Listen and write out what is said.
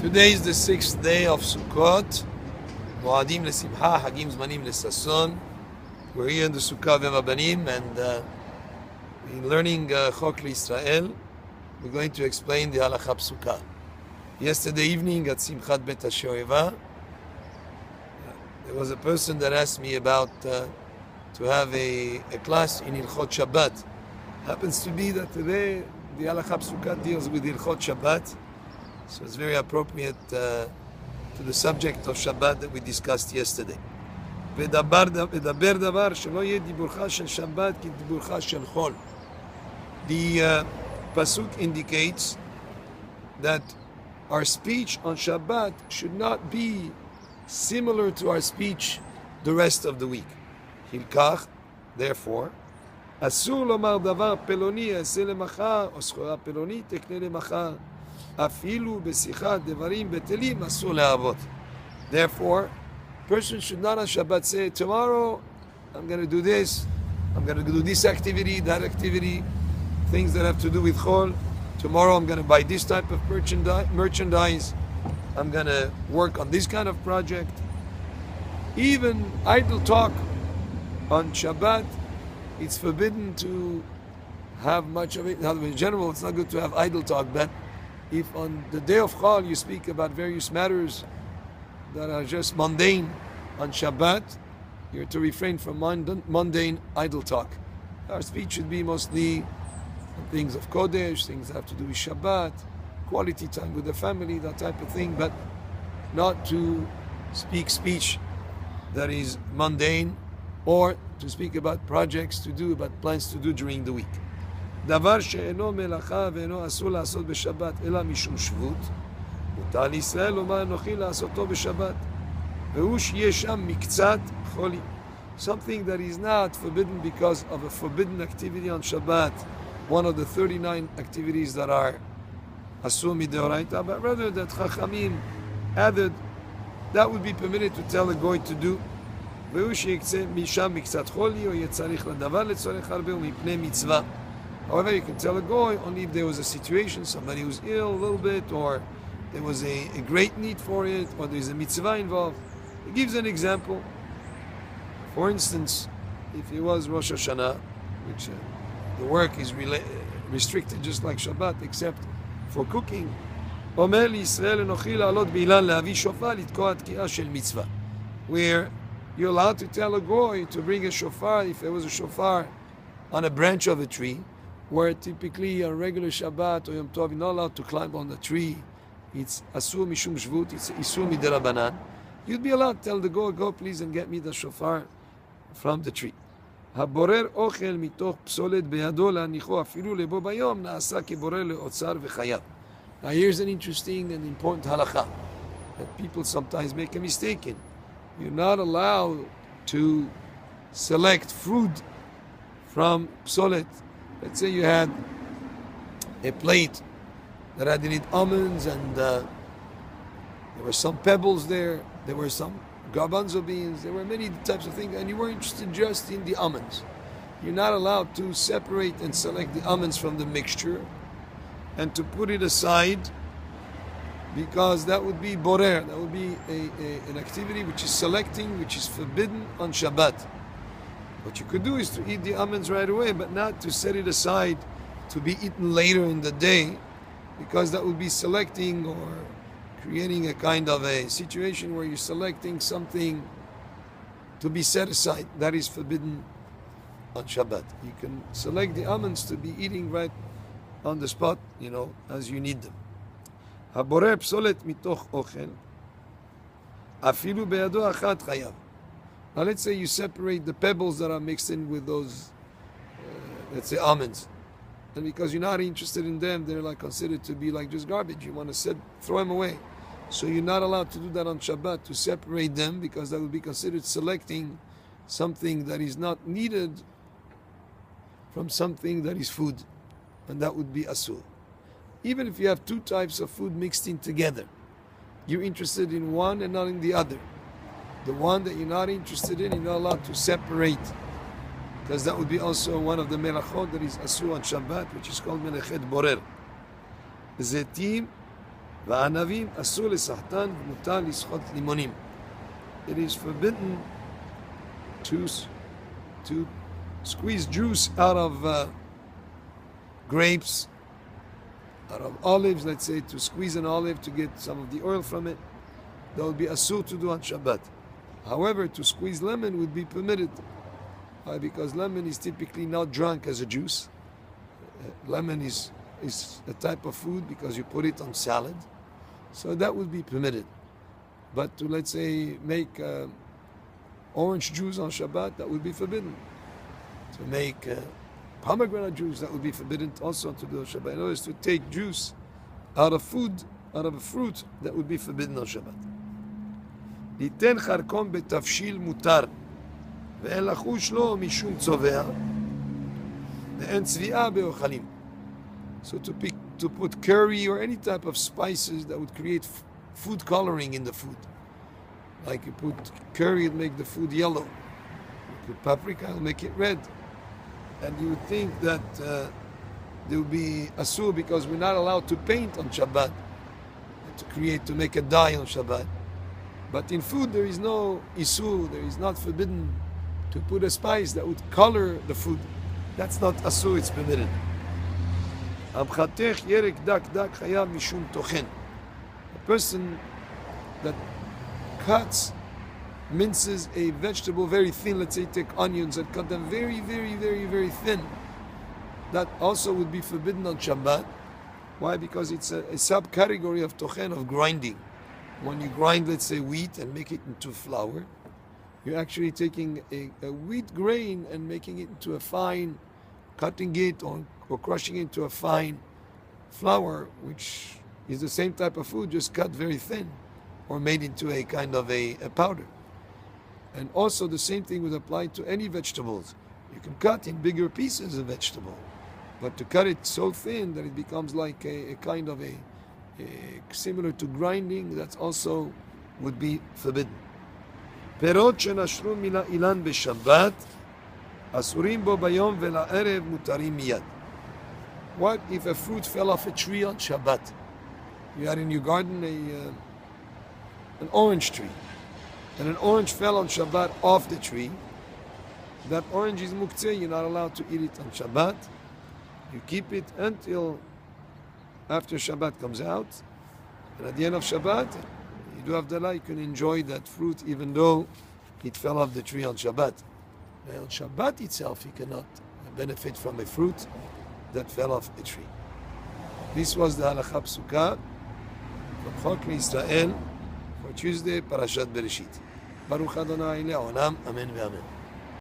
Today is the 6th day of Sukkot. Moadim lesimcha, hagim zmanim lesason. We're here in the Sukkah V'Rabanim and in learning Chok L'Yisrael, we're going to explain the Halakha Psuka. Yesterday evening at Simchat Bet HaShoeva, there was a person that asked me about to have a class in Ilchot Shabbat. Happens to be that today the Halakha Psuka deals with Ilchot Shabbat. So it's very appropriate to the subject of Shabbat that we discussed yesterday. The pasuk indicates that our speech on Shabbat should not be similar to our speech the rest of the week. Hilkach, therefore, אסור לומר דבר פלוני אעשה למחר, או סחורה פלונית תקנה למחר. Afilu b'sicha devarim betelim asur le'avot. Therefore, person should not on Shabbat say, tomorrow I'm going to do this, I'm going to do this activity, that activity, things that have to do with chol. Tomorrow I'm going to buy this type of merchandise. I'm going to work on this kind of project. Even idle talk on Shabbat, it's forbidden to have much of it. In general, it's not good to have idle talk, but if on the day of Chol you speak about various matters that are just mundane on Shabbat, you're to refrain from mundane idle talk. Our speech should be mostly on things of Kodesh, things that have to do with Shabbat, quality time with the family, that type of thing, but not to speak speech that is mundane or to speak about projects to do, about plans to do during the week. דבר שאינו מלאכה ואינו אסור לעשות בשבת אלא משום שבות, מותר לישראל לומר אנוכי לעשותו בשבת, והוא שיהיה שם מקצת חולי. Something that is not forbidden because of a forbidden activity on Shabbat, one of the 39 activities that are asur mideoraita, but rather that Chachamim added that would be permitted to tell a goy to do. והוא שיקצה משם מקצת חולי, או יהיה צריך לדבר לצורך הרבה ומפני מצווה. However, you can tell a goy only if there was a situation, somebody was ill a little bit, or there was a great need for it, or there's a mitzvah involved. He gives an example. For instance, if it was Rosh Hashanah, which the work is restricted just like Shabbat, except for cooking, אומר לישראל אנוכי לעלות באילן להביא שופר לתקוע תקיעה של מצווה. Where you're allowed to tell a goy to bring a shofar if there was a shofar on a branch of a tree, where typically on regular Shabbat or Yom Tov you're not allowed to climb on the tree. It's asur mishum shvut, it's isur miderabanan. You'd be allowed to tell the goy, go please and get me the shofar from the tree. הבורר אוכל מתוך פסולת בידו להניחו אפילו לבו ביום נעשה כבורר לאוצר וחייב. Now here's an interesting and important halakha that people sometimes make a mistake in. You're not allowed to select food from psolet. Let's say you had a plate that had in it almonds and there were some pebbles there, there were some garbanzo beans, there were many types of things, and you were interested just in the almonds. You're not allowed to separate and select the almonds from the mixture and to put it aside, because that would be borer, that would be an activity which is selecting, which is forbidden on Shabbat. What you could do is to eat the almonds right away, but not to set it aside to be eaten later in the day, because that would be selecting or creating a kind of a situation where you're selecting something to be set aside. That is forbidden on Shabbat. You can select the almonds to be eating right on the spot, as you need them. הבורר פסולת מתוך אוכל, אפילו בידו אחת חייב. Now let's say you separate the pebbles that are mixed in with those, let's say almonds. And because you're not interested in them, they're like considered to be like just garbage. You want to throw them away. So you're not allowed to do that on Shabbat, to separate them, because that would be considered selecting something that is not needed from something that is food. And that would be asur. Even if you have two types of food mixed in together, you're interested in one and not in the other. The one that you're not interested in, you're not allowed to separate, because that would be also one of the melachot that is asur on Shabbat, which is called melechet borer. Zetim והענבים אסור לסחטן ומותר לסחוט לימונים. It is forbidden to squeeze juice out of grapes, out of olives, let's say, to squeeze an olive to get some of the oil from it. That would be asur to do on Shabbat. However, to squeeze lemon would be permitted. Why? Because lemon is typically not drunk as a juice. Lemon is a type of food because you put it on salad. So that would be permitted. But to, let's say, make orange juice on Shabbat, that would be forbidden. To make pomegranate juice, that would be forbidden also to do on Shabbat. In other words, to take juice out of food, out of a fruit, that would be forbidden on Shabbat. ליתן חרקום בתבשיל מותר, ואין לחוש לו משום צובע, ואין צביעה באוכלים. So to put curry or any type of spices that would create food coloring in the food. Like you put curry, it'll make the food yellow. You put paprika, it'll make it red. And you would think that there would be asur because we're not allowed to paint on Shabbat, to make a dye on Shabbat. But in food there is no isur, there is not forbidden to put a spice that would color the food. That's not asur, it's permitted. A person that minces a vegetable very thin, let's say take onions and cut them very, very, very, very thin, that also would be forbidden on Shabbat. Why? Because it's a subcategory of tochen, of grinding. When you grind, let's say, wheat and make it into flour, you're actually taking a wheat grain and making it into a fine, cutting it or crushing it into a fine flour, which is the same type of food, just cut very thin or made into a kind of a powder. And also the same thing would apply to any vegetables. You can cut in bigger pieces of vegetable, but to cut it so thin that it becomes like a kind of a similar to grinding, that's also would be forbidden. פירות שנשרו מן האילן בשבת, אסורים בו ביום ולערב מותרים מיד. What if a fruit fell off a tree on Shabbat? You had in your garden an orange tree, and an orange fell on Shabbat off the tree. That orange is muktzeh, you're not allowed to eat it on Shabbat. You keep it until after Shabbat comes out, and at the end of Shabbat, you do have dala, you can enjoy that fruit even though it fell off the tree on Shabbat. Now on Shabbat itself, you cannot benefit from a fruit that fell off a tree. This was the halakha psuka from Chok Israel for Tuesday, Parashat Bereshit. Baruch Adonai le'olam, Amen ve'amen.